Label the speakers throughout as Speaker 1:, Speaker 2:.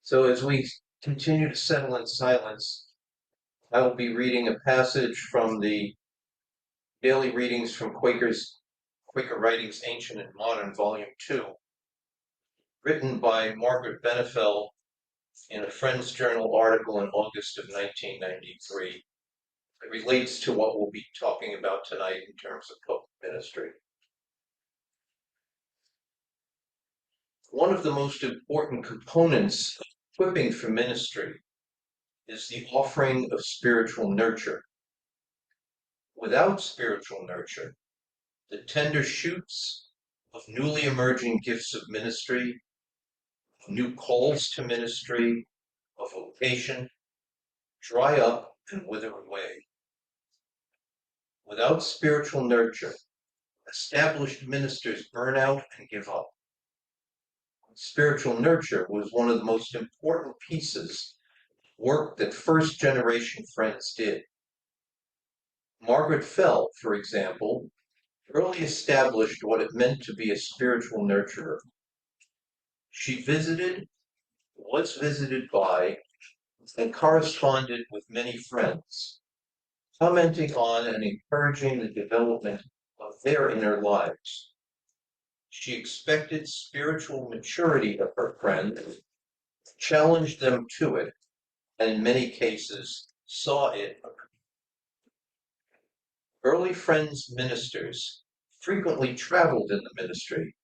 Speaker 1: So as we continue to settle in silence, I will be reading a passage from the Daily Readings from Quaker Writings, Ancient and Modern, Volume 2, written by Margaret Benefeld in a Friends Journal article in August of 1993. It relates to what we'll be talking about tonight in terms of public ministry. One of the most important components of equipping for ministry is the offering of spiritual nurture. Without spiritual nurture, the tender shoots of newly emerging gifts of ministry, of new calls to ministry, of vocation, dry up and wither away. Without spiritual nurture, established ministers burn out and give up. Spiritual nurture was one of the most important pieces of work that first generation friends did. Margaret Fell, for example, early established what it meant to be a spiritual nurturer. She visited, was visited by, and corresponded with many friends, commenting on and encouraging the development of their inner lives. She expected spiritual maturity of her friends, challenged them to it, and in many cases saw it occur. Early Friends ministers frequently traveled in the ministry.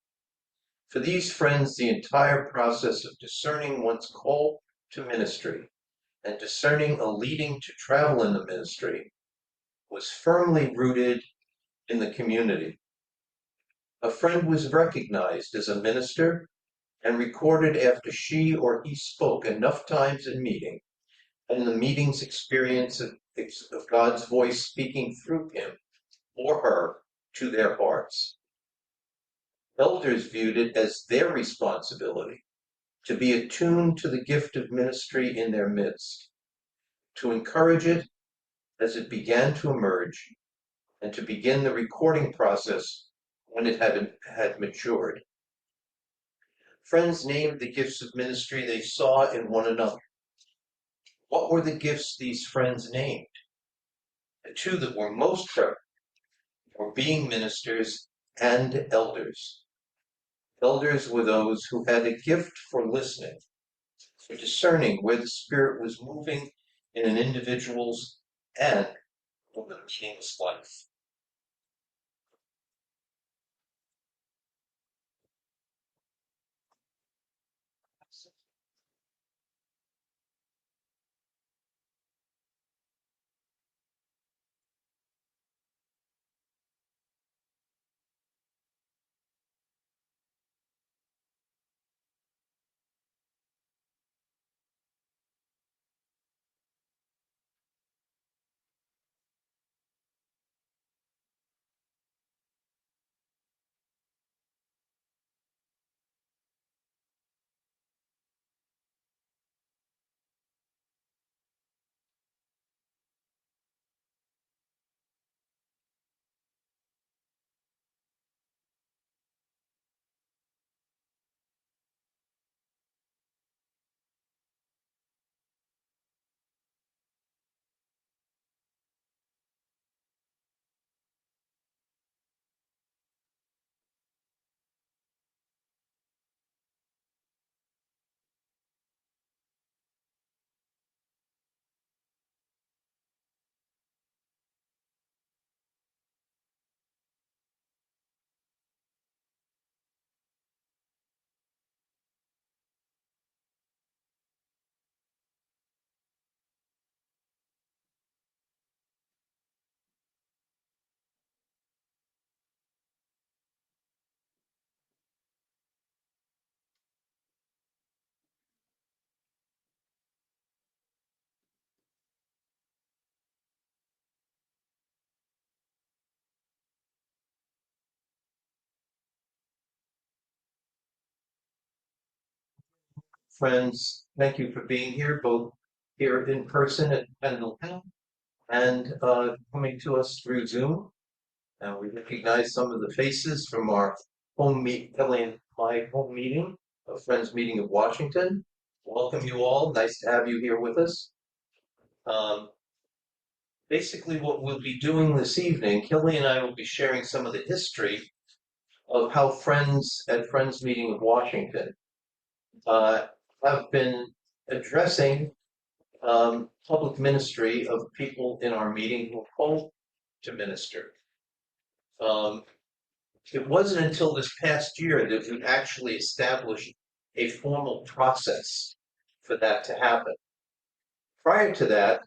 Speaker 1: For these friends, the entire process of discerning one's call to ministry and discerning a leading to travel in the ministry was firmly rooted in the community. A friend was recognized as a minister and recorded after she or he spoke enough times in meeting, and the meeting's experience of God's voice speaking through him or her to their hearts. Elders viewed it as their responsibility to be attuned to the gift of ministry in their midst, to encourage it as it began to emerge, and to begin the recording process when it had matured. Friends named the gifts of ministry they saw in one another. What were the gifts these friends named? The two that were most prevalent were being ministers and elders. Elders were those who had a gift for listening, for discerning where the Spirit was moving in an individual's and over the king's life. Friends, thank you for being here, both here in person at Pendle Hill and coming to us through Zoom. We recognize some of the faces from our home meet, Kelly and my home meeting, a Friends meeting of Washington, Welcome you all. Nice to have you here with us. Um, Basically, what we'll be doing this evening, Kelly and I will be sharing some of the history of how Friends at Friends Meeting of Washington uh, have been addressing public ministry of people in our meeting who are called to minister. Um, it wasn't until this past year that we actually established a formal process for that to happen. Prior to that,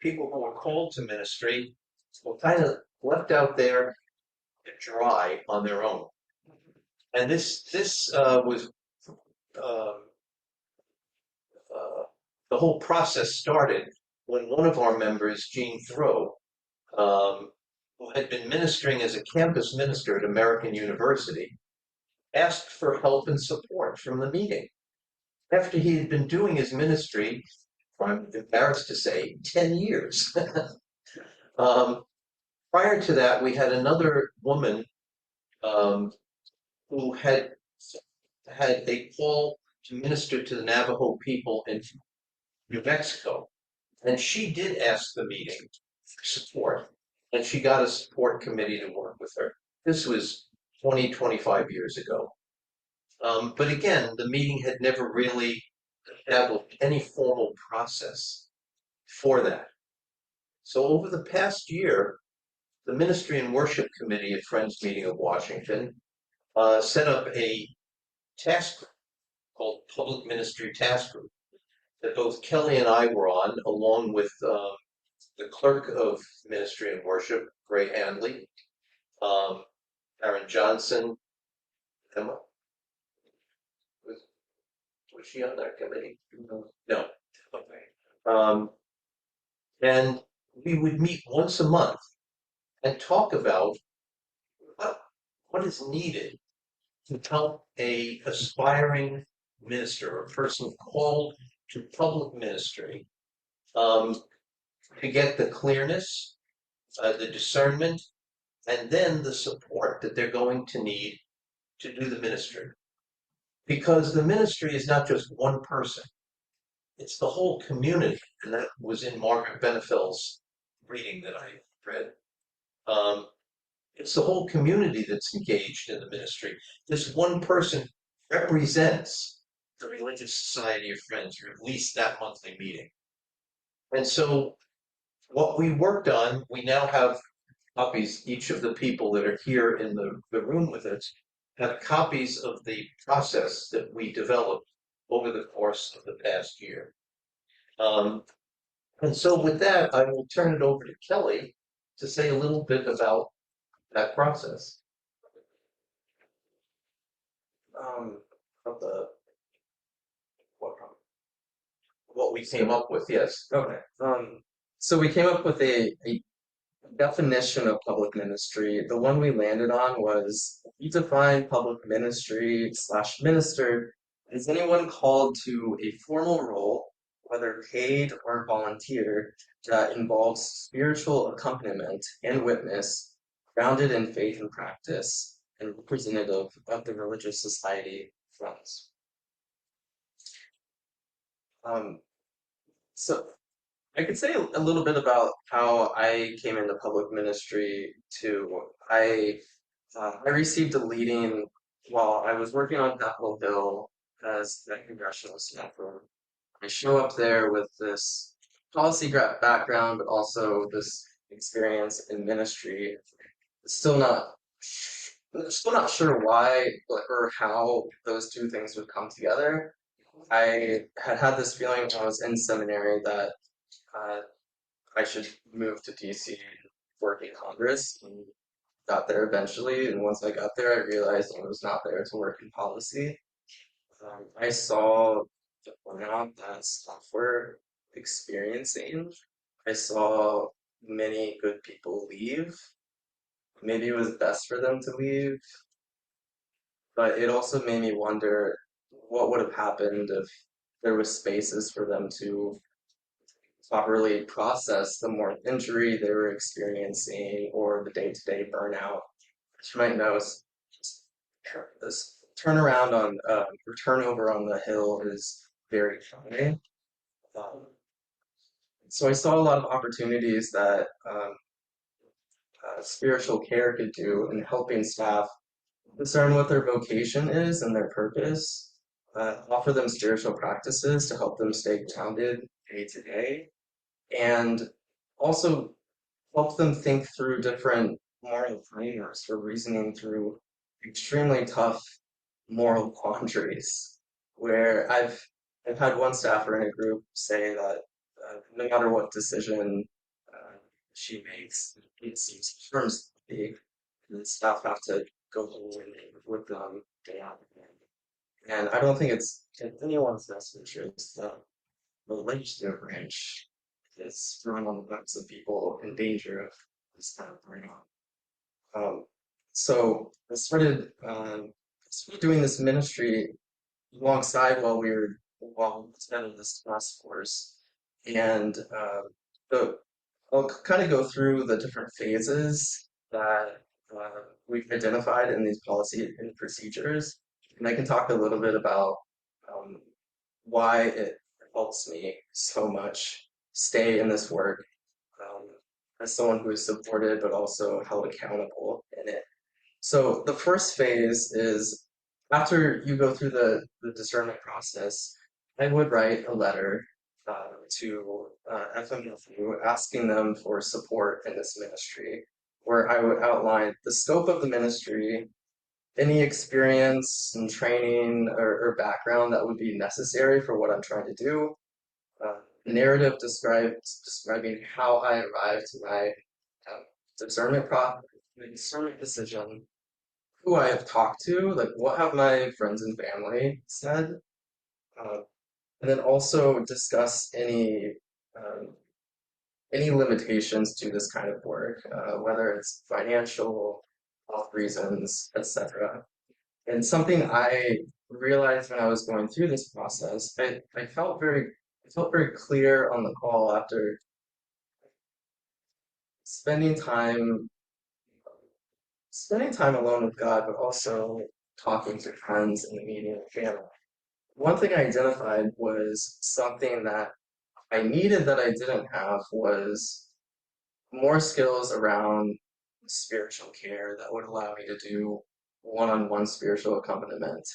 Speaker 1: people who were called to ministry were kind of left out there to dry on their own. And this was uh, uh, the whole process started when one of our members, Gene Throw, who had been ministering as a campus minister at American University, asked for help and support from the meeting. After he had been doing his ministry, I'm embarrassed to say, 10 years. um, Prior to that, we had another woman um, who had a call to minister to the Navajo people in New Mexico. And she did ask the meeting for support, and she got a support committee to work with her. This was 20, 25 years ago. But again, the meeting had never really established any formal process for that. So over the past year, the Ministry and Worship Committee at Friends Meeting of Washington set up a task group called Public Ministry Task Group that both Kelly and I were on, along with the clerk of Ministry and Worship, Gray Handley, um, Aaron Johnson. Emma, was, was she on that committee? No. Okay. And we would meet once a month and talk about what, what is needed to help a aspiring minister or person called to public ministry um, to get the clearness, the discernment, and then the support that they're going to need to do the ministry. Because the ministry is not just one person, it's the whole community. And that was in Margaret Benefill's reading that I read. Um, it's the whole community that's engaged in the ministry. This one person represents the Religious Society of Friends, or at least that monthly meeting. And so what we worked on, we now have copies, each of the people that are here in the room with us have copies of the process that we developed over the course of the past year. Um, and so with that, I will turn it over to Kelly to say a little bit about that process. Um, of the what, what we came up with, yes.
Speaker 2: Okay. So we came up with a definition of public ministry. The one we landed on was we define public ministry slash minister as anyone called to a formal role, whether paid or volunteer, that involves spiritual accompaniment and witness, grounded in faith and practice, and representative of the religious society friends. Um, so I could say a little bit about how I came into public ministry too. I received a leading while I was working on Capitol Hill as the congressional staffer. I show up there with this background, but also this experience in ministry. Still not, Still not sure why or how those two things would come together. I had had this feeling when I was in seminary that uh, I should move to DC, work in Congress, and got there eventually. And once I got there, I realized I was not there to work in policy. I saw the burnout that staff were experiencing. I saw many good people leave. Maybe it was best for them to leave, but it also made me wonder what would have happened if there was spaces for them to properly process the more injury they were experiencing or the day-to-day burnout. As you might know, this turnaround on or turnover on the Hill is very high. Um, so I saw a lot of opportunities that spiritual care could do in helping staff discern what their vocation is and their purpose, offer them spiritual practices to help them stay grounded day to day, and also help them think through different moral frameworks for reasoning through extremely tough moral quandaries. Where I've had one staffer in a group say that no matter what decision uh, she makes, it seems firms the staff have to go forward with them day after day. And I don't think it's in anyone's best interest that the legislative branch is throwing on the backs of people in danger of this kind of burnout. Um, so I started doing this ministry alongside while attending this task force, and the I'll kind of go through the different phases that we've identified in these policy and procedures, and I can talk a little bit about um, why it helps me so much stay in this work um, as someone who is supported but also held accountable in it. So the first phase is after you go through the discernment process, I would write a letter to FMW asking them for support in this ministry, where I would outline the scope of the ministry, any experience and training or background that would be necessary for what I'm trying to do, narrative describing how I arrived to my uh, discernment discernment decision, who I have talked to, like what have my friends and family said, uh, and then also discuss um, any limitations to this kind of work, whether it's financial, health reasons, etc. And something I realized when I was going through this process, I felt very clear on the call after spending time spending time alone with God, but also talking to friends and meeting with family. One thing I identified was something that I needed that I didn't have was more skills around spiritual care that would allow me to do one-on-one spiritual accompaniment.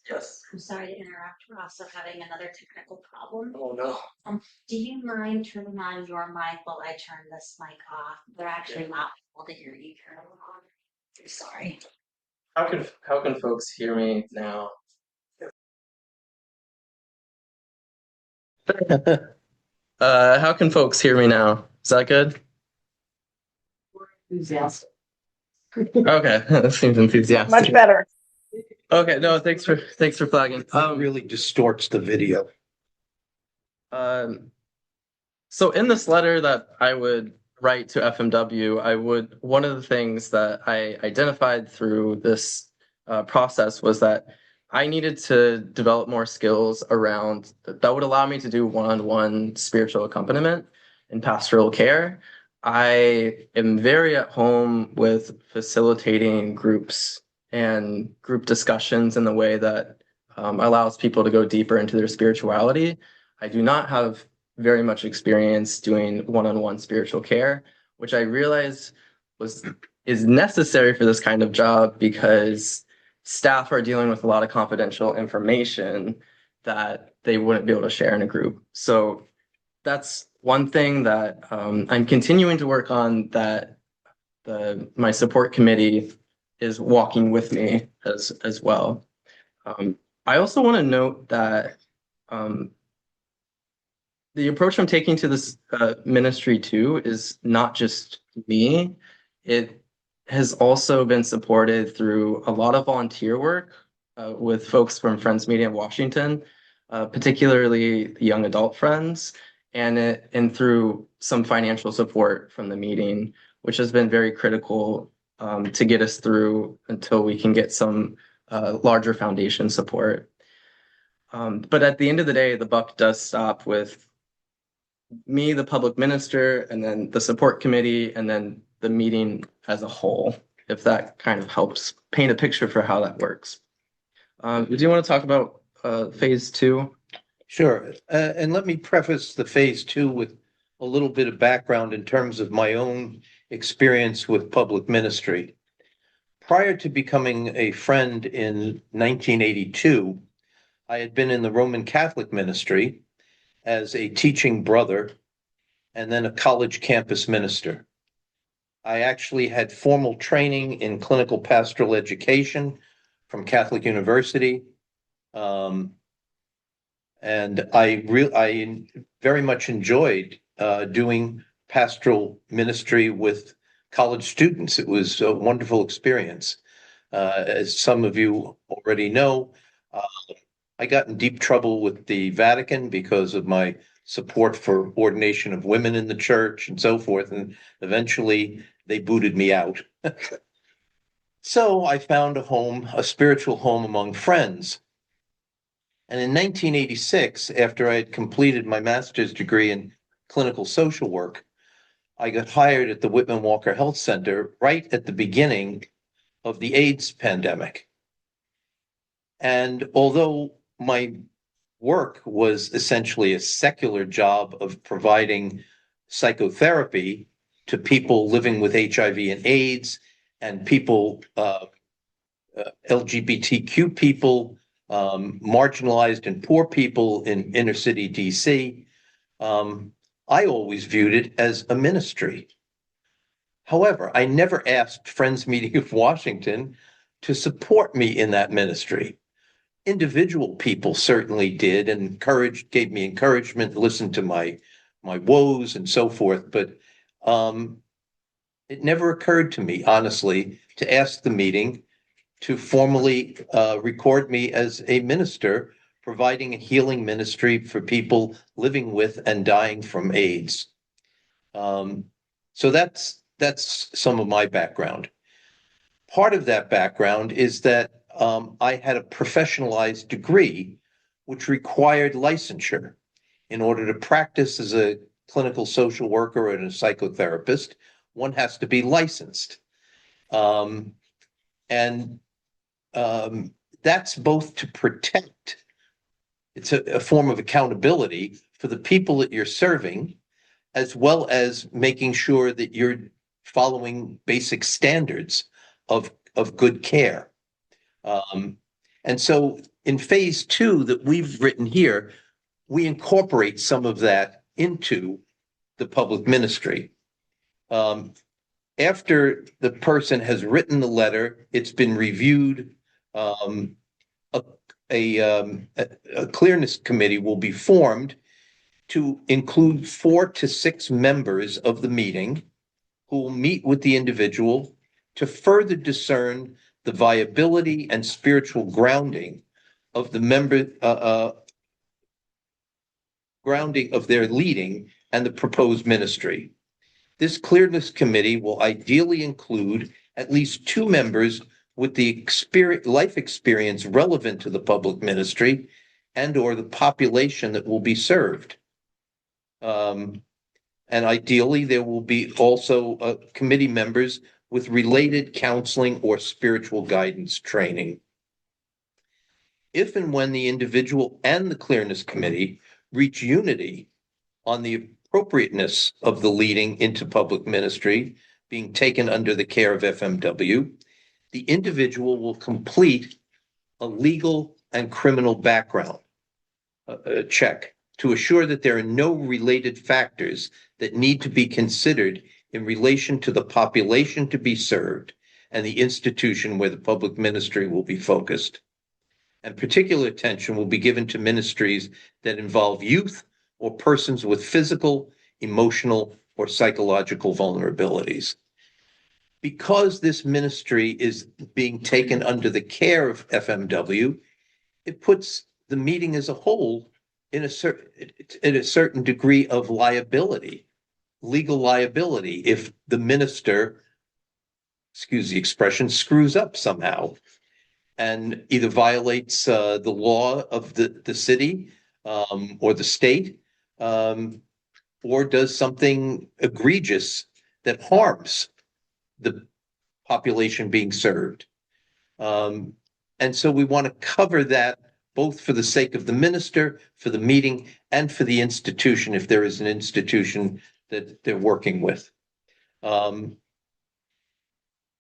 Speaker 2: Yes.
Speaker 3: I'm sorry to interrupt. We're also having another technical problem.
Speaker 2: Oh no.
Speaker 3: Do you mind turning on your mic while I turn this mic off? They're actually not able to hear you turn it on. I'm sorry.
Speaker 2: How can folks hear me now? How can folks hear me now? Is that good?
Speaker 3: Enthusiastic.
Speaker 2: Okay, that seems enthusiastic.
Speaker 4: Much better.
Speaker 2: Okay, no, thanks for flagging.
Speaker 5: It really distorts the video.
Speaker 2: Um, so in this letter that I would write to FMW, one of the things that I identified through this process was that I needed to develop more skills around that would allow me to do one-on-one spiritual accompaniment and pastoral care. I am very at home with facilitating groups and group discussions in the way that allows people to go deeper into their spirituality. I do not have very much experience doing one-on-one spiritual care, which I realized is necessary for this kind of job because staff are dealing with a lot of confidential information that they wouldn't be able to share in a group. So that's one thing that I'm continuing to work on, that my support committee is walking with me as well. I also want to note that the approach I'm taking to this ministry too is not just me. It has also been supported through a lot of volunteer work with folks from Friends Media in Washington, particularly the young adult friends, and through some financial support from the meeting, which has been very critical to get us through until we can get some larger foundation support. But at the end of the day, the buck does stop with me, the public minister, and then the support committee, and then the meeting as a whole, if that kind of helps paint a picture for how that works. Do you want to talk about phase two?
Speaker 5: Sure. And let me preface the phase two with a little bit of background in terms of my own experience with public ministry. Prior to becoming a friend in 1982, I had been in the Roman Catholic ministry as a teaching brother and then a college campus minister. I actually had formal training in clinical pastoral education from Catholic University. And I very much enjoyed doing pastoral ministry with college students. It was a wonderful experience. As some of you already know, uh, I got in deep trouble with the Vatican because of my support for ordination of women in the church and so forth. And eventually they booted me out. So I found a home, a spiritual home among friends. And in 1986, after I had completed my master's degree in clinical social work, I got hired at the Whitman Walker Health Center right at the beginning of the AIDS pandemic. And although my work was essentially a secular job of providing psychotherapy to people living with HIV and AIDS and people, LGBTQ people, marginalized and poor people in inner city DC, I always viewed it as a ministry. However, I never asked Friends Meeting of Washington to support me in that ministry. Individual people certainly did and gave me encouragement, listened to my woes and so forth, but it never occurred to me, honestly, to ask the meeting to formally record me as a minister providing a healing ministry for people living with and dying from AIDS. So that's some of my background. Part of that background is that I had a professionalized degree which required licensure. In order to practice as a clinical social worker and a psychotherapist, one has to be licensed. And that's both to protect, it's a form of accountability for the people that you're serving, as well as making sure that you're following basic standards of good care. And so in phase two that we've written here, we incorporate some of that into the public ministry. After the person has written the letter, it's been reviewed. A clearness committee will be formed to include 4 to 6 members of the meeting who will meet with the individual to further discern the viability and spiritual grounding of the grounding of their leading and the proposed ministry. This clearness committee will ideally include at least 2 members with the life experience relevant to the public ministry and or the population that will be served. And ideally, there will be also committee members with related counseling or spiritual guidance training. If and when the individual and the clearness committee reach unity on the appropriateness of the leading into public ministry being taken under the care of FMW, the individual will complete a legal and criminal background check to assure that there are no related factors that need to be considered in relation to the population to be served and the institution where the public ministry will be focused. And particular attention will be given to ministries that involve youth or persons with physical, emotional, or psychological vulnerabilities. Because this ministry is being taken under the care of FMW, it puts the meeting as a whole in a certain degree of liability, legal liability, if the minister, excuse the expression, screws up somehow and either violates the law of the city or the state, or does something egregious that harms the population being served. And so we want to cover that both for the sake of the minister, for the meeting, and for the institution, if there is an institution that they're working with.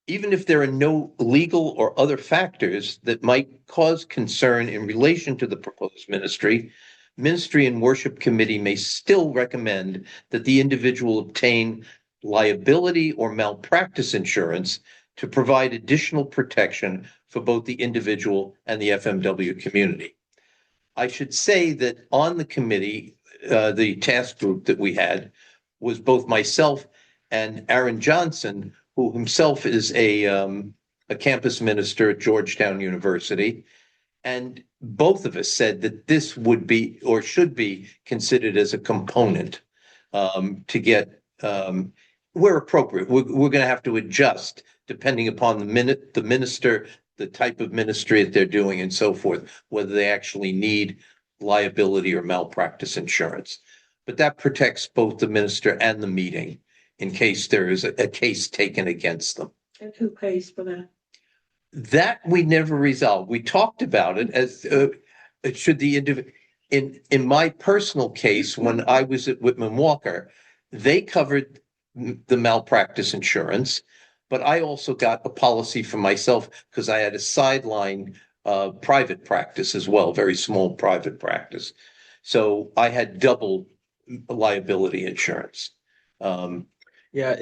Speaker 5: Even if there are no legal or other factors that might cause concern in relation to the proposed ministry, Ministry and Worship Committee may still recommend that the individual obtain liability or malpractice insurance to provide additional protection for both the individual and the FMW community. I should say that on the committee, the task group that we had was both myself and Aaron Johnson, who himself is a campus minister at Georgetown University. And both of us said that this would be or should be considered as a component to get where appropriate. We're going to have to adjust depending upon the minister, the type of ministry that they're doing, and so forth, whether they actually need liability or malpractice insurance. But that protects both the minister and the meeting in case there is a case taken against them.
Speaker 4: And who pays for that?
Speaker 5: That we never resolved. We talked about it as should the individual. In my personal case, when I was at Whitman Walker, they covered the malpractice insurance, but I also got a policy for myself because I had a sideline private practice as well, very small private practice. So I had double liability insurance.
Speaker 2: Yeah,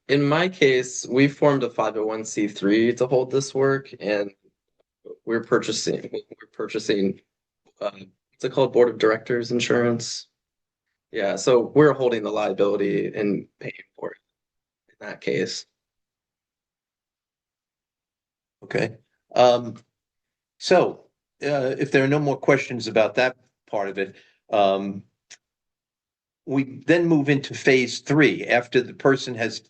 Speaker 2: in my case, we formed a 501c3 to hold this work, and we're purchasing what's it called, board of directors insurance. Yeah, so we're holding the liability and paying for it in that case.
Speaker 5: Okay. So if there are no more questions about that part of it, we then move into phase 3 after the person has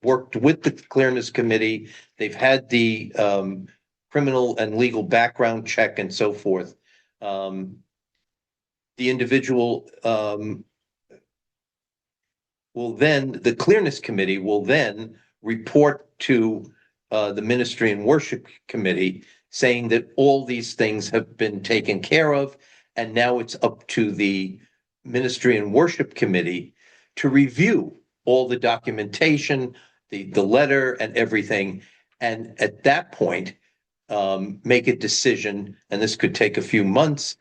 Speaker 5: worked with the clearness committee. They've had the criminal and legal background check and so forth. The individual the clearness committee will then report to the ministry and worship committee saying that all these things have been taken care of, and now it's up to the ministry and worship committee to review all the documentation, the letter and everything, and at that point make a decision, and this could take a few months,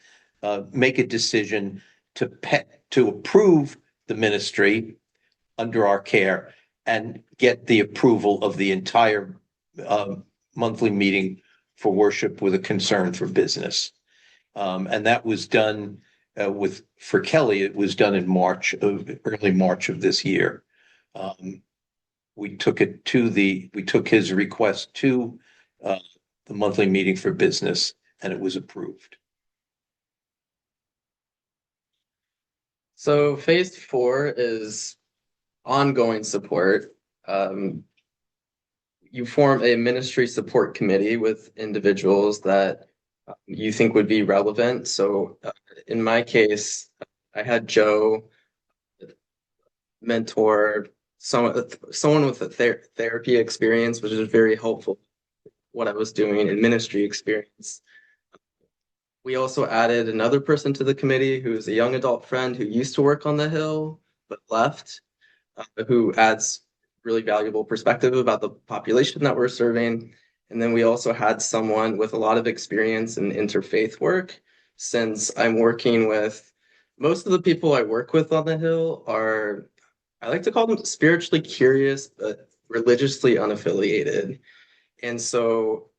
Speaker 5: make a decision to approve the ministry under our care and get the approval of the entire monthly meeting for worship with a concern for business. And that was done for Kelly, it was done in early March of this year. We took his request to the monthly meeting for business, and it was approved.
Speaker 2: So phase 4 is ongoing support. You form a ministry support committee with individuals that you think would be relevant. So in my case, I had Joe mentor someone with a therapy experience, which is very helpful what I was doing in ministry experience. We also added another person to the committee who's a young adult friend who used to work on the Hill but left, who adds really valuable perspective about the population that we're serving. And then we also had someone with a lot of experience in interfaith work, since I'm working with most of the people I work with on the Hill are, I like to call them spiritually curious, but religiously unaffiliated. And so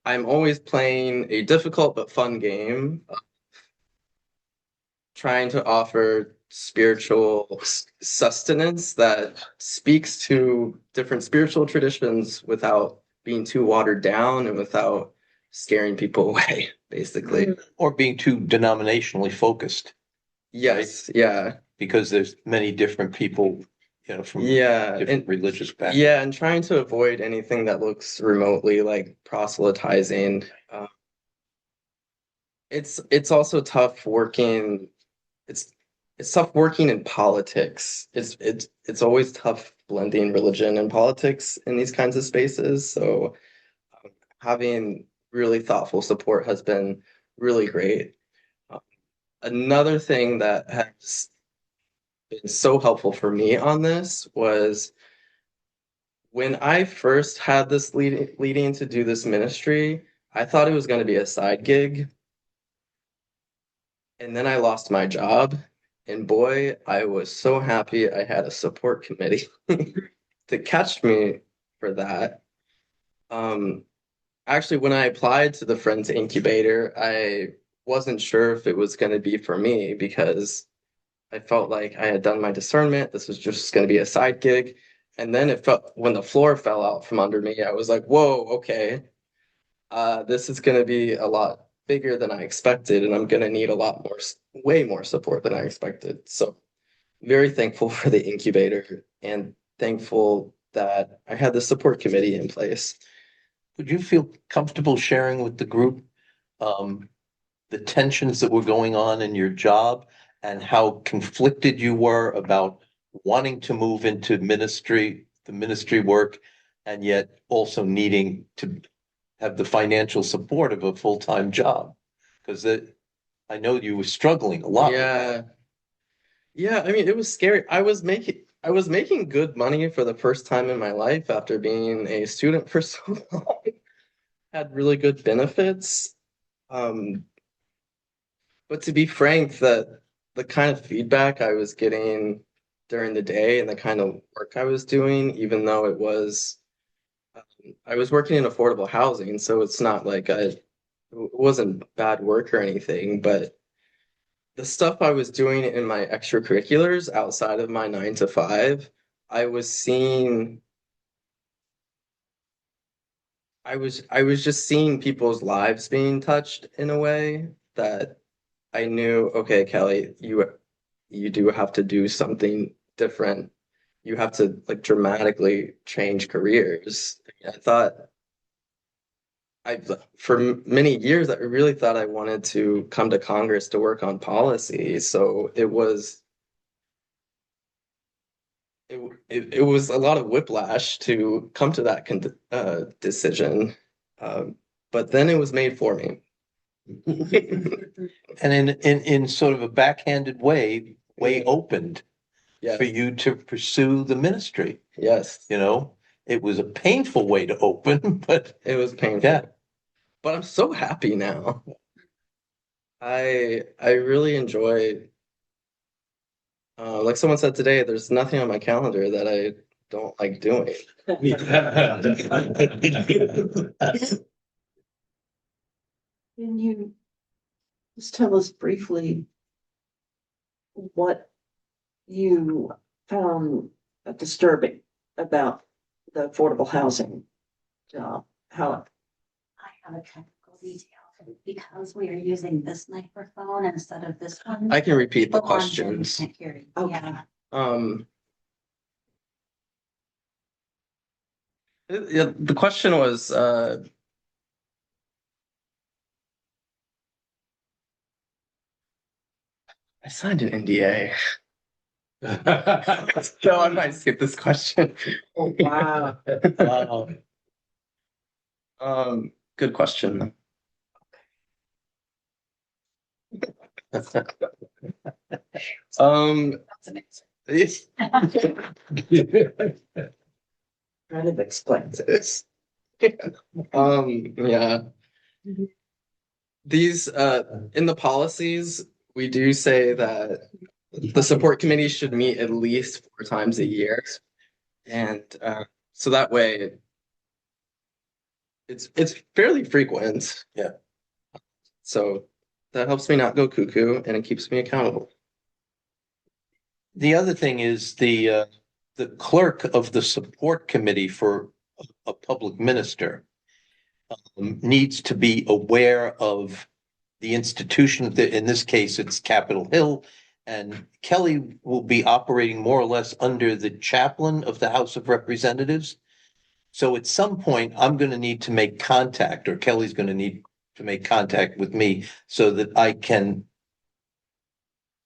Speaker 2: I'm always playing a difficult but fun game, trying to offer spiritual sustenance that speaks to different spiritual traditions without being too watered down and without scaring people away, basically.
Speaker 5: Or being too denominationally focused.
Speaker 2: Yes,
Speaker 5: right?
Speaker 2: Yeah.
Speaker 5: Because there's many different people, from different religious backgrounds.
Speaker 2: Yeah, and trying to avoid anything that looks remotely like proselytizing. It's also tough working. It's tough working in politics. It's always tough blending religion and politics in these kinds of spaces. So having really thoughtful support has been really great. Another thing that has been so helpful for me on this was when I first had this leading to do this ministry, I thought it was going to be a side gig. And then I lost my job. And boy, I was so happy I had a support committee to catch me for that. Actually, when I applied to the Friends Incubator, I wasn't sure if it was going to be for me because I felt like I had done my discernment. This was just going to be a side gig. And then it felt when the floor fell out from under me, I was like, whoa, okay. This is going to be a lot bigger than I expected, and I'm going to need a lot more, way more support than I expected. So, very thankful for the incubator and thankful that I had the support committee in place.
Speaker 5: Would you feel comfortable sharing with the group the tensions that were going on in your job and how conflicted you were about wanting to move into the ministry work, and yet also needing to have the financial support of a full-time job? Because I know you were struggling a lot with that.
Speaker 2: Yeah, I mean, it was scary. I was making good money for the first time in my life after being a student for so long. Had really good benefits. Um, but to be frank, the kind of feedback I was getting during the day and the kind of work I was doing, even though I was working in affordable housing, so it's not like it wasn't bad work or anything, but the stuff I was doing in my extracurriculars outside of my 9 to 5, I was seeing I was just seeing people's lives being touched in a way that I knew, okay, Kelly, you do have to do something different. You have to like dramatically change careers. I thought I for many years I really thought I wanted to come to Congress to work on policy. So it was a lot of whiplash to come to that decision. But then it was made for me.
Speaker 5: And in sort of a backhanded way opened for
Speaker 2: Yes,
Speaker 5: you to pursue the ministry.
Speaker 2: yes,
Speaker 5: You know, it was a painful way to open, but
Speaker 2: it was painful.
Speaker 5: yeah.
Speaker 2: But I'm so happy now. I really enjoy, like someone said today, there's nothing on my calendar that I don't like doing.
Speaker 4: Can you just tell us briefly what you found disturbing about the affordable housing job? How,
Speaker 3: I have a technical detail because we are using this microphone instead of this one.
Speaker 2: I can repeat the
Speaker 3: People on Zoom
Speaker 2: questions.
Speaker 3: can't hear you.
Speaker 4: Okay.
Speaker 3: Yeah.
Speaker 2: Yeah, the question was, I signed an NDA. So I might skip this question.
Speaker 4: oh, wow.
Speaker 2: Good question. Um, it's-
Speaker 4: Kind of explains it.
Speaker 2: yeah. These, in the policies, we do say that the support committee should meet at least 4 times a year. And, so that way it's fairly frequent.
Speaker 5: Yeah.
Speaker 2: So that helps me not go cuckoo and it keeps me accountable.
Speaker 5: The other thing is the clerk of the support committee for a public minister needs to be aware of the institution. In this case, it's Capitol Hill, and Kelly will be operating more or less under the chaplain of the House of Representatives. So at some point, I'm going to need to make contact, or Kelly's going to need to make contact with me so that I can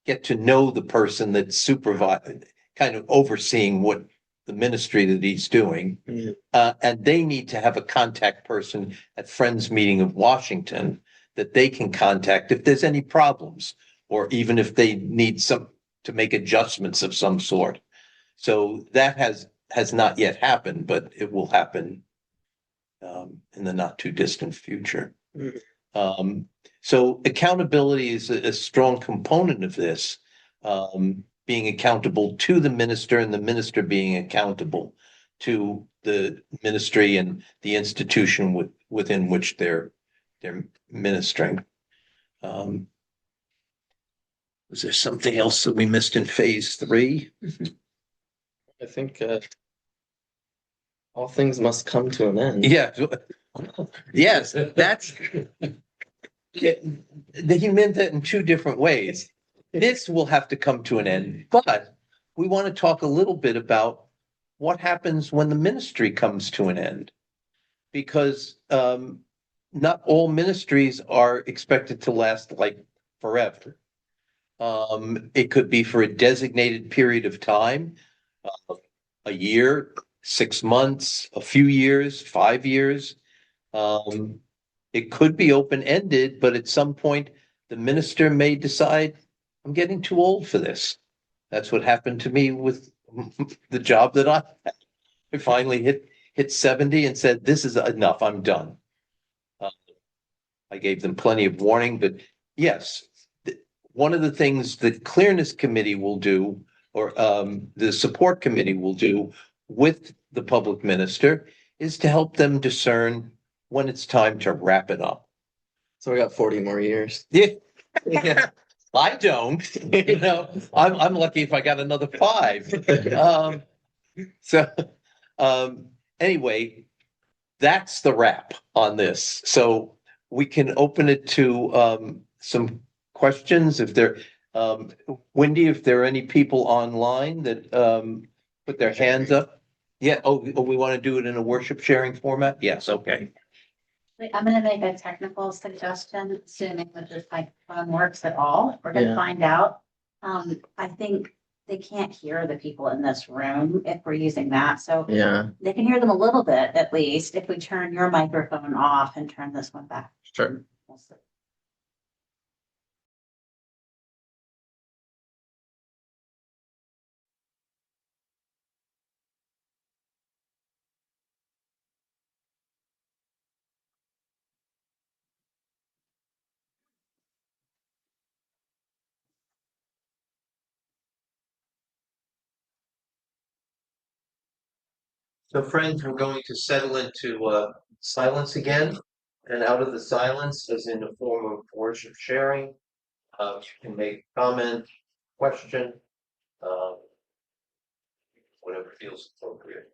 Speaker 5: get to know the person that's supervising, kind of overseeing what the ministry that he's doing. And they need to have a contact person at Friends Meeting of Washington that they can contact if there's any problems, or even if they need to make adjustments of some sort. So that has not yet happened, but it will happen in the not too distant future.
Speaker 2: Mhm.
Speaker 5: So accountability is a strong component of this, being accountable to the minister and the minister being accountable to the ministry and the institution within which they're ministering. Was there something else that we missed in phase 3?
Speaker 2: I think all things must come to an end.
Speaker 5: Yeah. Yes, that's. He meant that in two different ways. This will have to come to an end, but we want to talk a little bit about what happens when the ministry comes to an end. Because not all ministries are expected to last like forever. It could be for a designated period of time, a year, 6 months, a few years, 5 years. It could be open-ended, but at some point, the minister may decide, I'm getting too old for this. That's what happened to me with the job that I had. I finally hit 70 and said, this is enough, I'm done. I gave them plenty of warning, but yes, one of the things the Clearness Committee will do, or the Support Committee will do with the public minister, is to help them discern when it's time to wrap it up.
Speaker 2: So we got 40 more years.
Speaker 5: Yeah. I don't, I'm lucky if I got another 5. Anyway, that's the wrap on this. So we can open it to some questions if there, Wendy, if there are any people online that put their hands up. Yeah, we want to do it in a worship sharing format? Yes, okay.
Speaker 3: Wait, I'm gonna make a technical suggestion, assuming that this microphone works at all. We're gonna
Speaker 2: Yeah.
Speaker 3: find out. I think they can't hear the people in this room if we're using that, so
Speaker 2: Yeah,
Speaker 3: they can hear them a little bit at least if we turn your microphone off and turn this one back.
Speaker 2: sure.
Speaker 3: We'll see.
Speaker 1: So friends, we're going to settle into silence again, and out of the silence, as in a form of worship sharing, you can make comment, question, uh, whatever feels appropriate.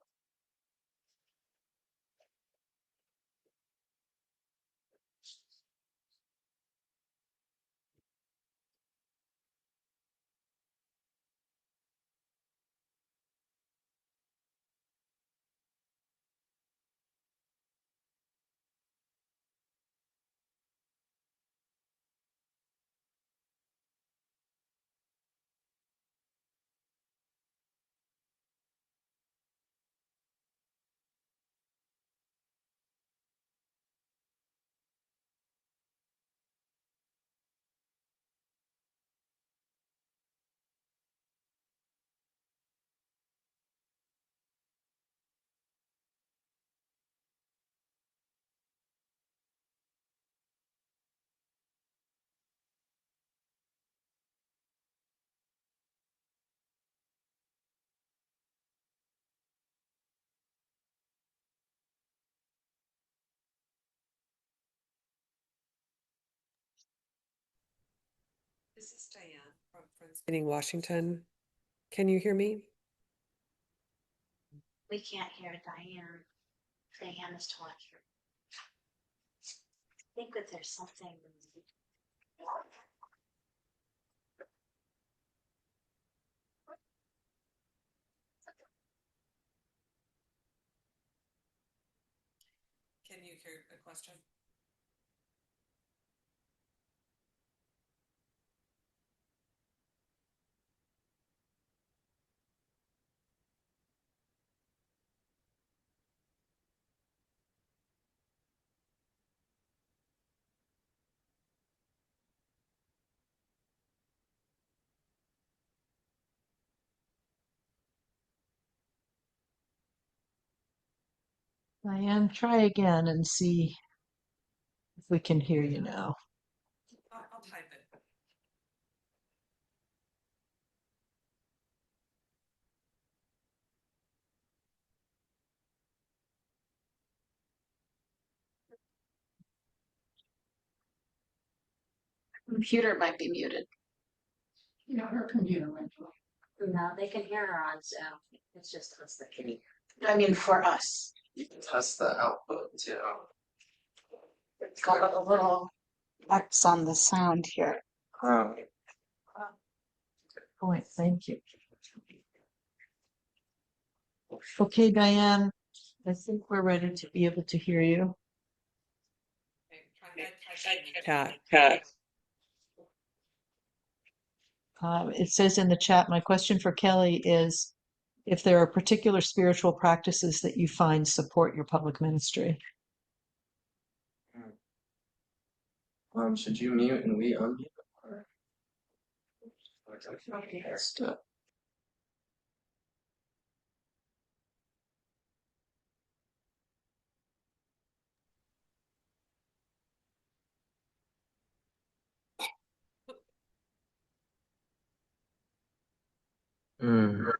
Speaker 6: This is Diane from Friends Meeting Washington. Can you hear me?
Speaker 3: We can't hear Diane. Diane is talking. I think that there's something.
Speaker 6: Can you hear the question?
Speaker 7: Diane, try again and see if we can hear you now.
Speaker 6: I'll type it.
Speaker 8: Computer might be muted.
Speaker 3: No, her computer went off. No, they can hear her on Zoom. It's just us that can hear.
Speaker 8: I mean, for us.
Speaker 2: You can test the output too.
Speaker 8: It's got a little X on the sound here.
Speaker 2: Um,
Speaker 7: Point, thank you. Okay, Diane, I think we're ready to be able to hear you.
Speaker 6: Chat.
Speaker 7: It says in the chat, my question for Kelly is if there are particular spiritual practices that you find support your public ministry.
Speaker 2: should you mute and we unmute? Or... Okay, let's do it. Mm.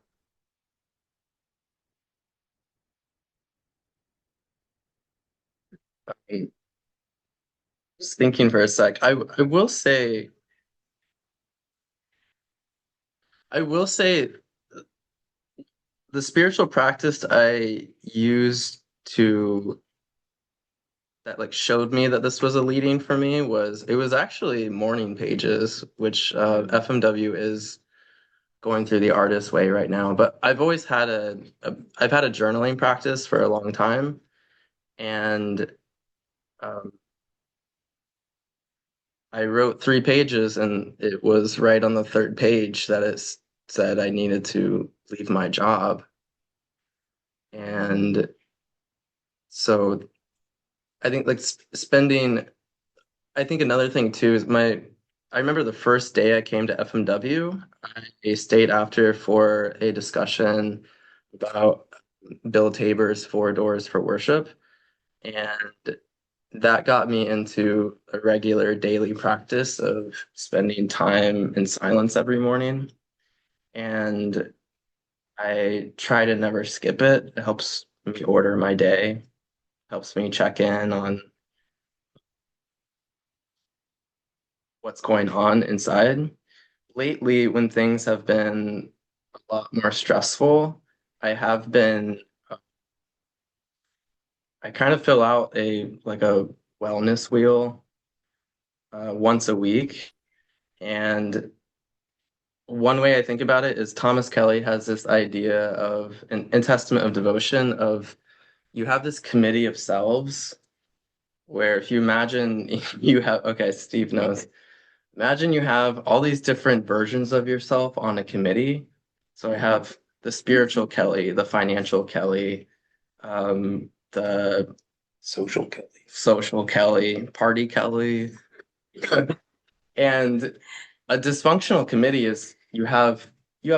Speaker 2: Okay. Just thinking for a sec. I will say the spiritual practice I used to that like showed me that this was a leading for me was it was actually morning pages, which FMW is going through the artist way right now. But I've always had I've had a journaling practice for a long time, and um, I wrote 3 pages, and it was right on the third page that it said I needed to leave my job. And so I think like spending, I think another thing too is I remember the first day I came to FMW, I stayed after for a discussion about Bill Tabor's Four Doors for Worship. And that got me into a regular daily practice of spending time in silence every morning. And I try to never skip it. It helps me order my day, helps me check in on what's going on inside. Lately, when things have been a lot more stressful, I have been, I kind of fill out a wellness wheel once a week. And one way I think about it is Thomas Kelly has this idea of an in Testament of Devotion of you have this committee of selves where if you imagine you have, okay, Steve knows, imagine you have all these different versions of yourself on a committee. So I have the spiritual Kelly, the financial Kelly, the
Speaker 5: Social
Speaker 2: Kelly, party Kelly. And a dysfunctional committee is you have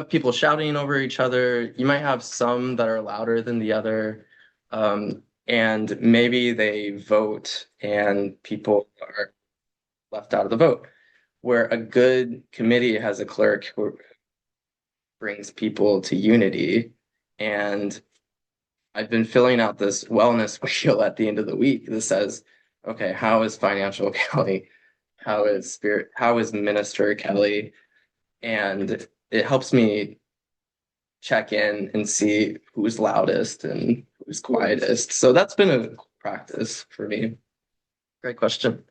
Speaker 2: people shouting over each other. You might have some that are louder than the other. And maybe they vote and people are left out of the vote. Where a good committee has a clerk who brings people to unity. And I've been filling out this wellness wheel at the end of the week that says, okay, how is financial Kelly? How is minister Kelly? And it helps me check in and see who's loudest and who's quietest. So that's been a practice for me. Great question.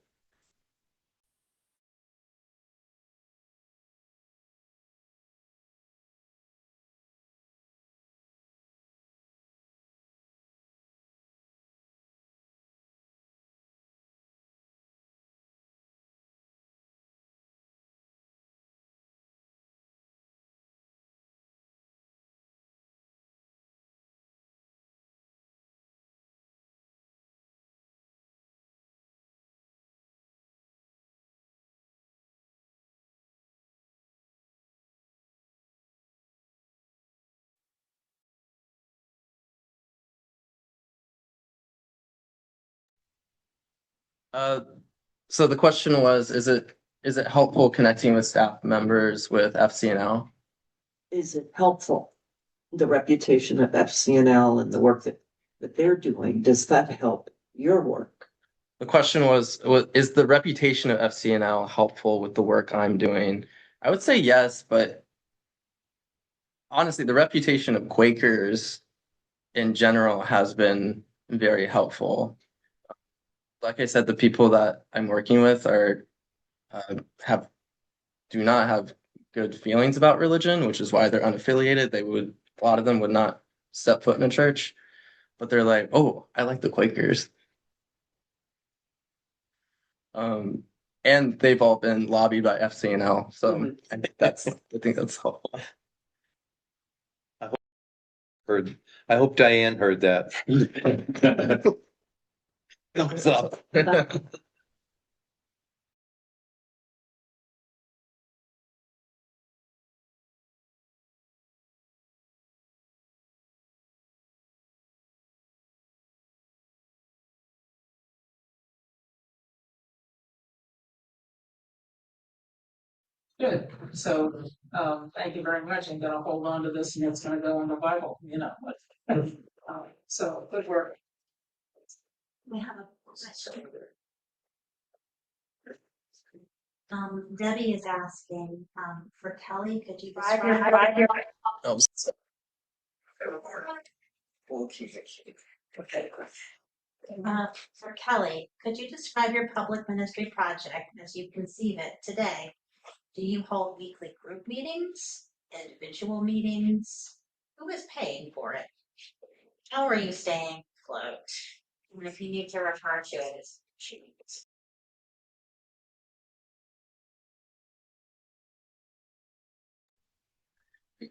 Speaker 2: So the question was, is it helpful connecting with staff members with FCNL?
Speaker 4: Is it helpful? The reputation of FCNL and the work that they're doing, does that help your work?
Speaker 2: The question was, is the reputation of FCNL helpful with the work I'm doing? I would say yes, but honestly, the reputation of Quakers in general has been very helpful. Like I said, the people that I'm working with are do not have good feelings about religion, which is why they're unaffiliated. A lot of them would not step foot in a church, but they're like, oh, I like the Quakers. And they've all been lobbied by FCNL, so I think that's helpful.
Speaker 5: I hope Diane heard that. Thumbs up.
Speaker 9: Good. So, thank you very much. I'm gonna hold on to this and it's gonna go in the Bible, you know. So, good work.
Speaker 3: We have a question. Debbie is asking, for Kelly, could you describe your
Speaker 2: Oh,
Speaker 3: for Kelly, could you describe your public ministry project as you conceive it today? Do you hold weekly group meetings, individual meetings? Who is paying for it? How are you staying afloat? And if you need to refer to it as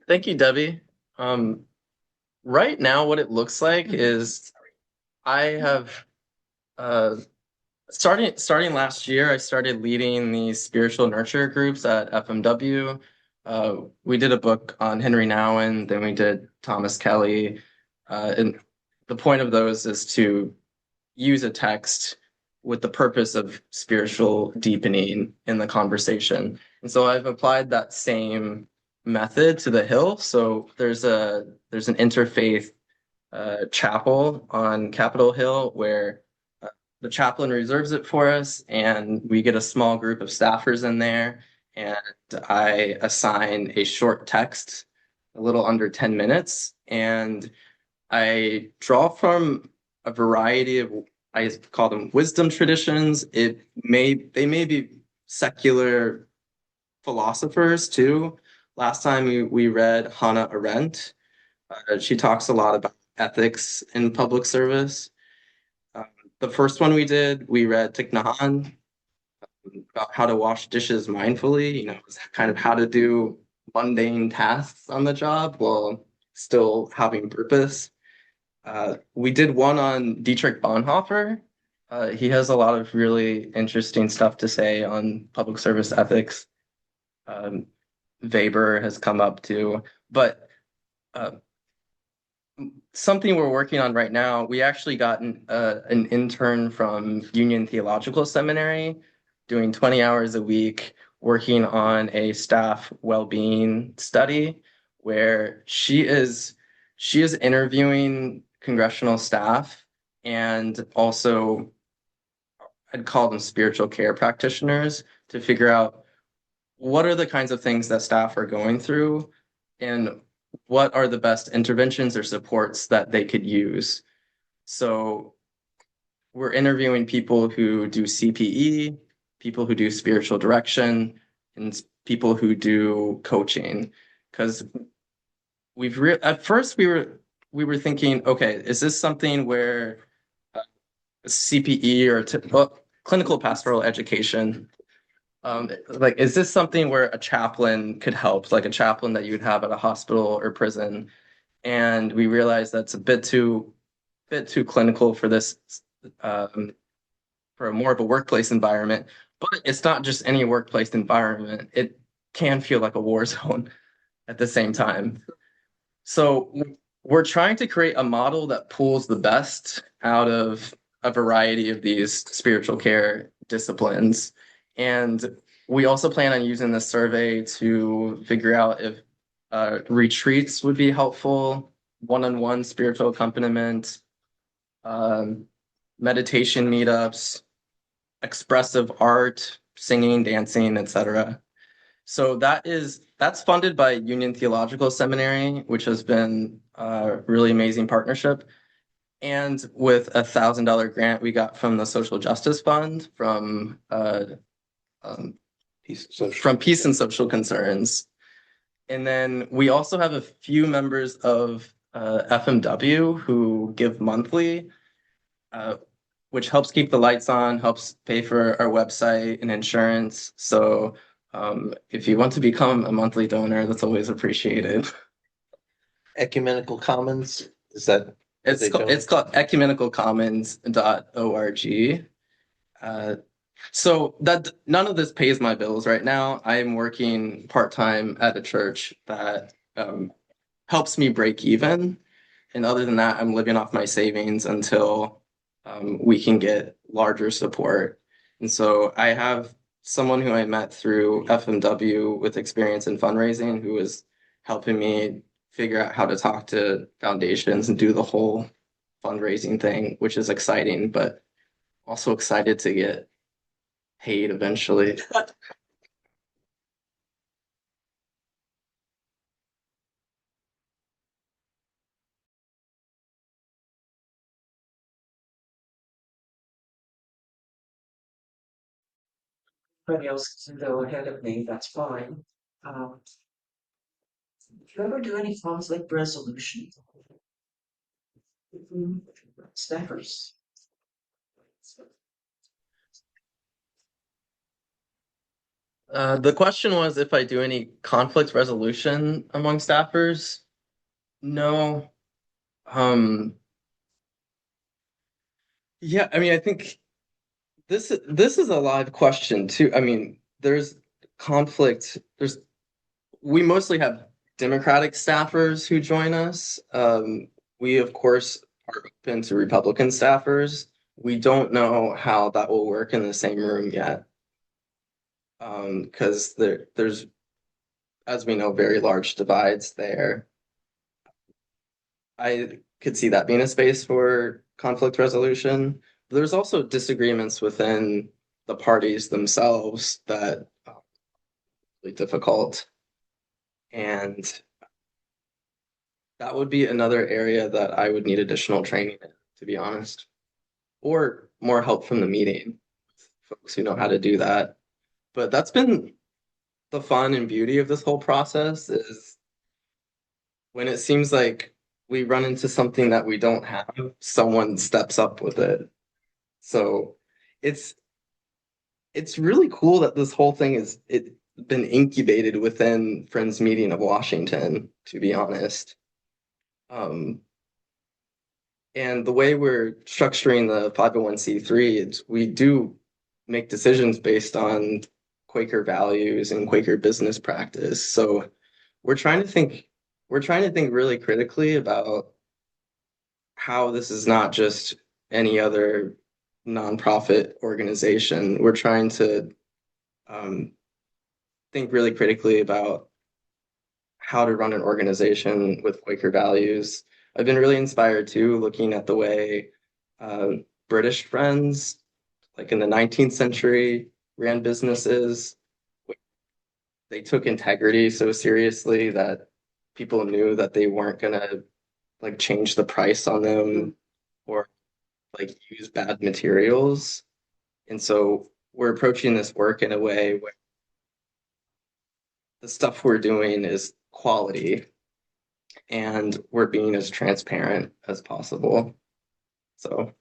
Speaker 2: Thank you, Debbie. Right now, what it looks like is I have starting last year, I started leading these spiritual nurture groups at FMW. We did a book on Henry Nouwen, then we did Thomas Kelly. And the point of those is to use a text with the purpose of spiritual deepening in the conversation. And so I've applied that same method to the Hill. So there's an interfaith chapel on Capitol Hill where the chaplain reserves it for us, and we get a small group of staffers in there, and I assign a short text, a little under 10 minutes, and I draw from a variety of, I call them wisdom traditions. They may be secular philosophers too. Last time we read Hannah Arendt. She talks a lot about ethics in public service. The first one we read Thich Nhat Hanh about how to wash dishes mindfully, kind of how to do mundane tasks on the job while still having purpose. We did one on Dietrich Bonhoeffer. He has a lot of really interesting stuff to say on public service ethics. Weber has come up too, but something we're working on right now, we actually got an intern from Union Theological Seminary doing 20 hours a week working on a staff well-being study where she is interviewing congressional staff and also I'd call them spiritual care practitioners to figure out what are the kinds of things that staff are going through and what are the best interventions or supports that they could use. So we're interviewing people who do CPE, people who do spiritual direction, and people who do coaching. Because at first we were thinking, okay, is this something where CPE or clinical pastoral education, is this something where a chaplain could help, like a chaplain that you'd have at a hospital or prison? And we realized that's a bit too clinical for this, for more of a workplace environment. But it's not just any workplace environment. It can feel like a war zone at the same time. So we're trying to create a model that pulls the best out of a variety of these spiritual care disciplines. And we also plan on using this survey to figure out if retreats would be helpful, one-on-one spiritual accompaniment, meditation meetups, expressive art, singing, dancing, etc. So that's funded by Union Theological Seminary, which has been a really amazing partnership. And with $1,000 grant we got from the Social Justice Fund from Peace and Social Concerns. And then we also have a few members of FMW who give monthly, which helps keep the lights on, helps pay for our website and insurance. So if you want to become a monthly donor, that's always appreciated.
Speaker 5: Ecumenical Commons, is that?
Speaker 2: It's called ecumenicalcommons.org. So that none of this pays my bills right now. I'm working part-time at a church that helps me break even. And other than that, I'm living off my savings until we can get larger support. And so I have someone who I met through FMW with experience in fundraising who is helping me figure out how to talk to foundations and do the whole fundraising thing, which is exciting, but also excited to get paid eventually.
Speaker 4: Anybody else can go ahead of me, that's fine. Do you ever do any conflict resolution? Staffers?
Speaker 2: The question was if I do any conflict resolution among staffers. No. Yeah, I mean, I think this is a live question too. I mean, there's conflict. We mostly have Democratic staffers who join us. We of course are open to Republican staffers. We don't know how that will work in the same room yet. Because there's, as we know, very large divides there. I could see that being a space for conflict resolution. But there's also disagreements within the parties themselves that are really difficult. And that would be another area that I would need additional training in, to be honest. Or more help from the meeting, folks who know how to do that. But that's been the fun and beauty of this whole process is when it seems like we run into something that we don't have, someone steps up with it. So it's really cool that this whole thing is been incubated within Friends Meeting of Washington, to be honest. And the way we're structuring the 501c3 is we do make decisions based on Quaker values and Quaker business practice. So we're trying to think really critically about how this is not just any other nonprofit organization. We're trying to think really critically about how to run an organization with Quaker values. I've been really inspired too, looking at the way British Friends, like in the 19th century, ran businesses. They took integrity so seriously that people knew that they weren't gonna like change the price on them or like use bad materials. And so we're approaching this work in a way where the stuff we're doing is quality and we're being as transparent as possible. So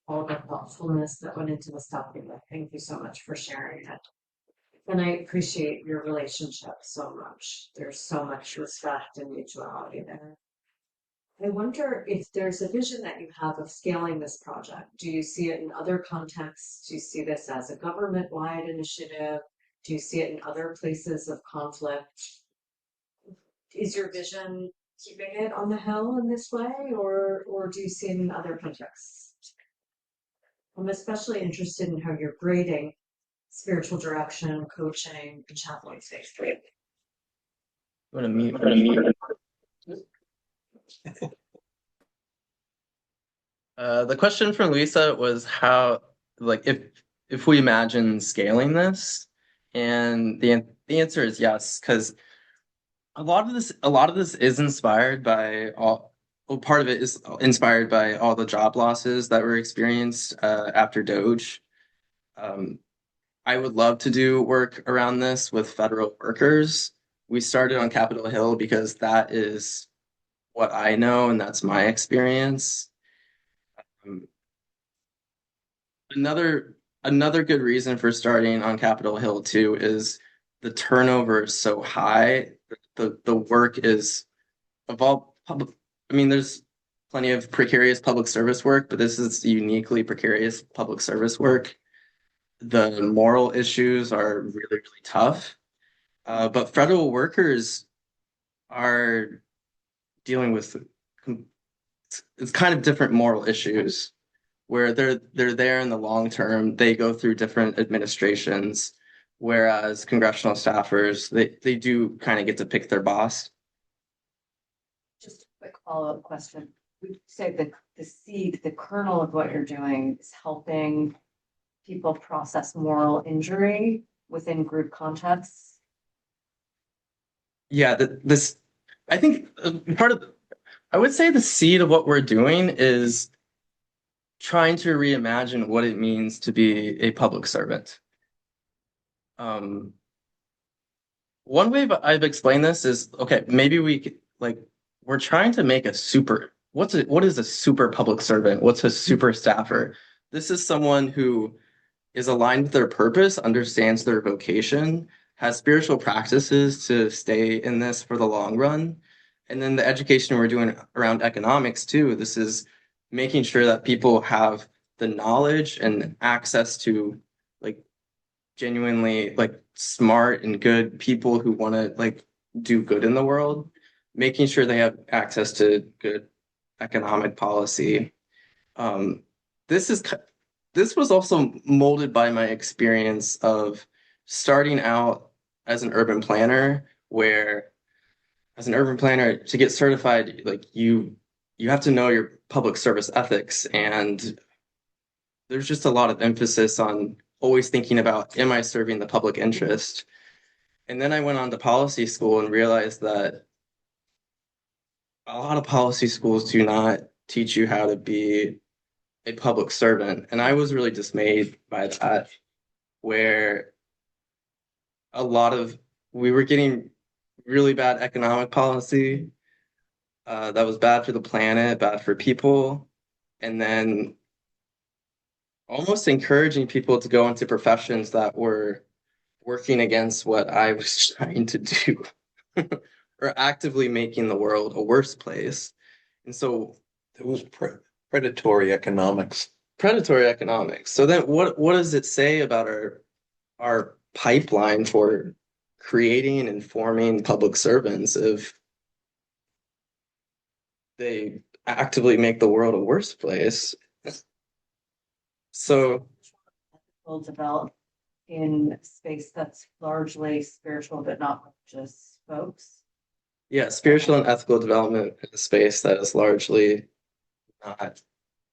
Speaker 8: All the thoughtfulness that went into this topic. Thank you so much for sharing it.
Speaker 10: And I appreciate your relationship so much. There's so much respect and mutuality there. I wonder if there's a vision that you have of scaling this project. Do you see it in other contexts? Do you see this as a government-wide initiative? Do you see it in other places of conflict? Is your vision keeping it on the Hill in this way, or do you see it in other contexts? I'm especially interested in how you're grading spiritual direction, coaching, and chaplain space.
Speaker 2: Want to meet? The question from Lisa was how, like, if we imagine scaling this, and the answer is yes, because a lot of this is inspired by all. Well, part of it is inspired by all the job losses that were experienced after Doge. I would love to do work around this with federal workers. We started on Capitol Hill because that is what I know and that's my experience. Another good reason for starting on Capitol Hill too is the turnover is so high. The work is of all public. I mean, there's plenty of precarious public service work, but this is uniquely precarious public service work. The moral issues are really, really tough. But federal workers are dealing with it's kind of different moral issues where they're there in the long term. They go through different administrations, whereas congressional staffers, they do kind of get to pick their boss.
Speaker 10: Just a quick follow-up question. Would you say that the seed, the kernel of what you're doing is helping people process moral injury within group contexts?
Speaker 2: Yeah, this I think I would say the seed of what we're doing is trying to reimagine what it means to be a public servant. One way I've explained this is, okay, maybe we're trying to make what is a super public servant? What's a super staffer? This is someone who is aligned with their purpose, understands their vocation, has spiritual practices to stay in this for the long run. And then the education we're doing around economics too, this is making sure that people have the knowledge and access to like genuinely like smart and good people who want to like do good in the world, making sure they have access to good economic policy. This was also molded by my experience of starting out as an urban planner, where as an urban planner to get certified, like you have to know your public service ethics, and there's just a lot of emphasis on always thinking about, am I serving the public interest? And then I went on to policy school and realized that a lot of policy schools do not teach you how to be a public servant. And I was really dismayed by that, where we were getting really bad economic policy that was bad for the planet, bad for people, and then almost encouraging people to go into professions that were working against what I was trying to do or actively making the world a worse place. And so
Speaker 5: It was predatory economics.
Speaker 2: So then what does it say about our pipeline for creating and forming public servants if they actively make the world a worse place? So
Speaker 10: Will develop in space that's largely spiritual but not religious folks.
Speaker 2: yeah, spiritual and ethical development in a space that is largely not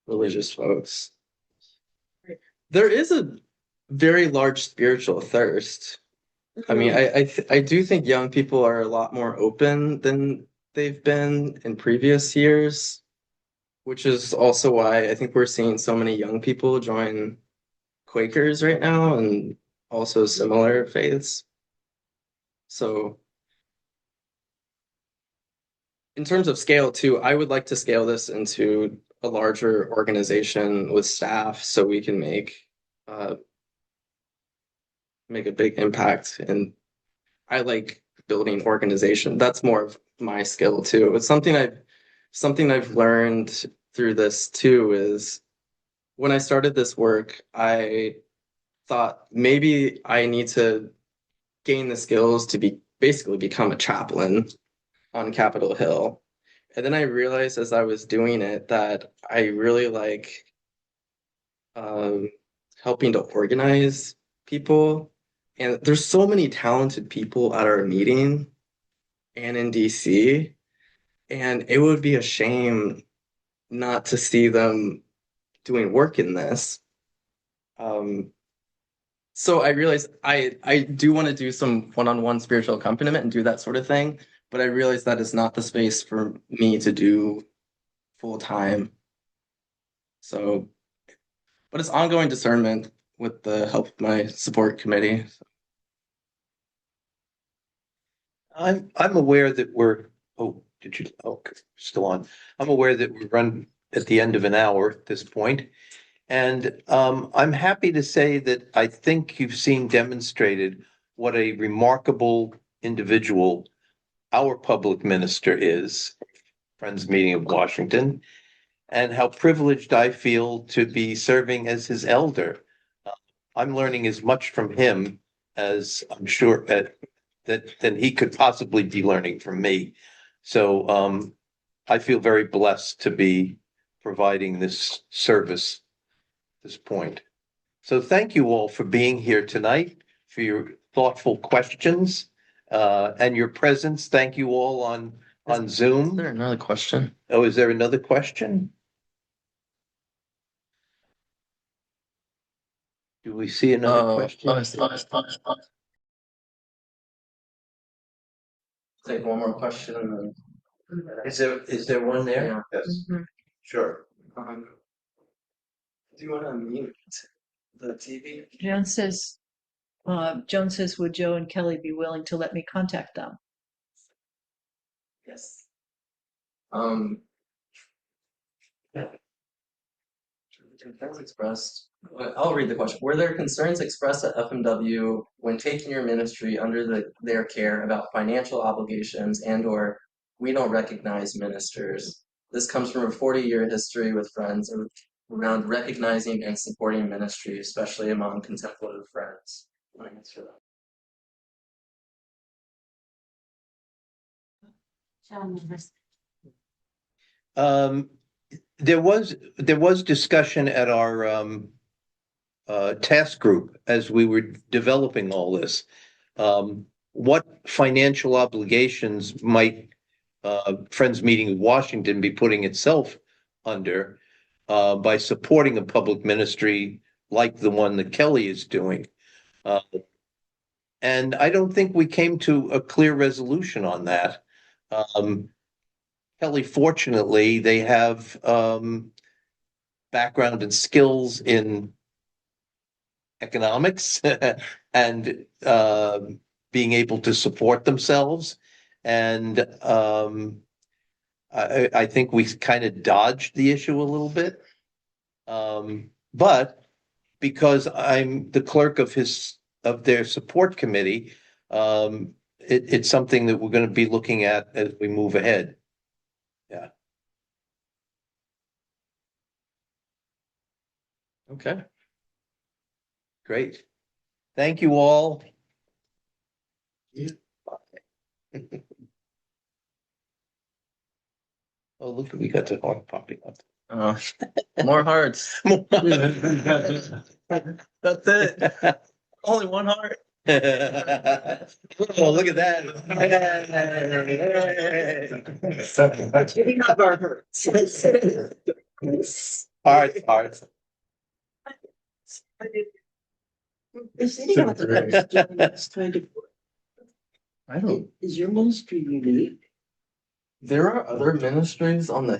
Speaker 2: religious folks. There is a very large spiritual thirst. I mean, I do think young people are a lot more open than they've been in previous years, which is also why I think we're seeing so many young people join Quakers right now and also similar faiths. So in terms of scale too, I would like to scale this into a larger organization with staff so we can make make a big impact. And I like building organization. That's more of my skill too. It's something I've learned through this too is when I started this work, I thought maybe I need to gain the skills to basically become a chaplain on Capitol Hill. And then I realized as I was doing it that I really like helping to organize people. And there's so many talented people at our meeting and in DC. And it would be a shame not to see them doing work in this. So I realized I do want to do some one-on-one spiritual accompaniment and do that sort of thing, but I realized that is not the space for me to do full time. So, but it's ongoing discernment with the help of my support committee.
Speaker 5: I'm aware that still on. I'm aware that we run at the end of an hour at this point. And I'm happy to say that I think you've seen demonstrated what a remarkable individual our public minister is, Friends Meeting of Washington, and how privileged I feel to be serving as his elder. I'm learning as much from him as I'm sure than he could possibly be learning from me. So I feel very blessed to be providing this service at this point. So thank you all for being here tonight, for your thoughtful questions and your presence. Thank you all on Zoom.
Speaker 2: Is there another question?
Speaker 5: Oh, is there another question? Do we see another question?
Speaker 2: Take one more question and then.
Speaker 5: Is there one there?
Speaker 2: Yeah.
Speaker 5: Yes. Sure.
Speaker 2: Do you want to mute the TV?
Speaker 7: Joan says, would Joe and Kelly be willing to let me contact them?
Speaker 2: Yes. Concerns expressed. I'll read the question. Were there concerns expressed at FMW when taking your ministry under their care about financial obligations and/or we don't recognize ministers? This comes from a 40-year history with Friends around recognizing and supporting ministry, especially among contemplative friends. I want to answer that.
Speaker 5: There was discussion at our task group as we were developing all this. What financial obligations might Friends Meeting of Washington be putting itself under by supporting a public ministry like the one that Kelly is doing? And I don't think we came to a clear resolution on that. Kelly, fortunately, they have background and skills in economics and being able to support themselves. And I think we kind of dodged the issue a little bit. But because I'm the clerk of their support committee, it's something that we're going to be looking at as we move ahead. Yeah.
Speaker 2: Okay.
Speaker 5: Great. Thank you all. Yeah. Oh, look, we got the heart popping up.
Speaker 2: More hearts. That's it. Only one heart.
Speaker 5: Oh, look at that.
Speaker 4: Giving up our hurts.
Speaker 5: Hearts.
Speaker 4: Is any other else doing this kind of work?
Speaker 2: I don't.
Speaker 4: Is your ministry unique?
Speaker 2: There are other ministries on the